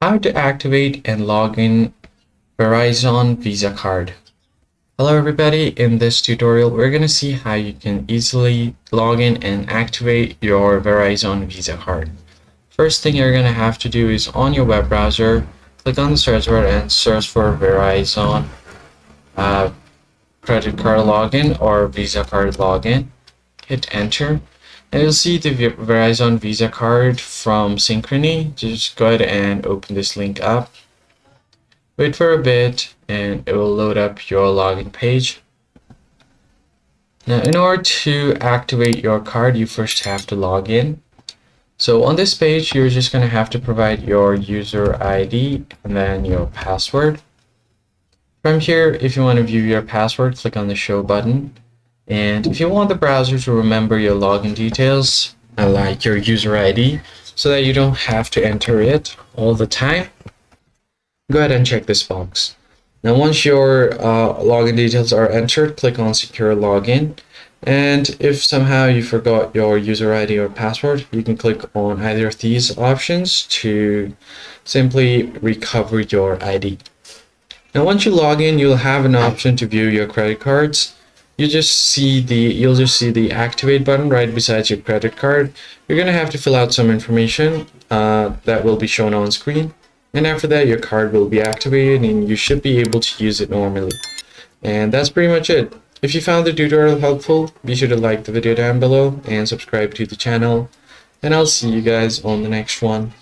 how to activate and log in Verizon Visa Card. Hello everybody, in this tutorial we're going to see how you can easily log in and activate your Verizon Visa Card. First thing you're going to have to do is on your web browser, click on the search bar and search for Verizon credit card login or Visa Card login. Hit enter. And you'll see the Verizon Visa Card from Synchrony. Just go ahead and open this link up. Wait for a bit and it will load up your login page. Now, in order to activate your card, you first have to log in. So on this page, you're just going to have to provide your user ID and then your password. From here, if you want to view your password, click on the show button. And if you want the browser to remember your login details, like your user ID, so that you don't have to enter it all the time, go ahead and check this box. Now, once your login details are entered, click on Secure Login. And if somehow you forgot your user ID or password, you can click on either of these options to simply recover your ID. Now, once you log in, you'll have an option to view your credit cards. You'll just see the activate button right beside your credit card. You're going to have to fill out some information that will be shown on screen. And after that, your card will be activated and you should be able to use it normally. And that's pretty much it. If you found the tutorial helpful, be sure to like the video down below and subscribe to the channel. And I'll see you guys on the next one.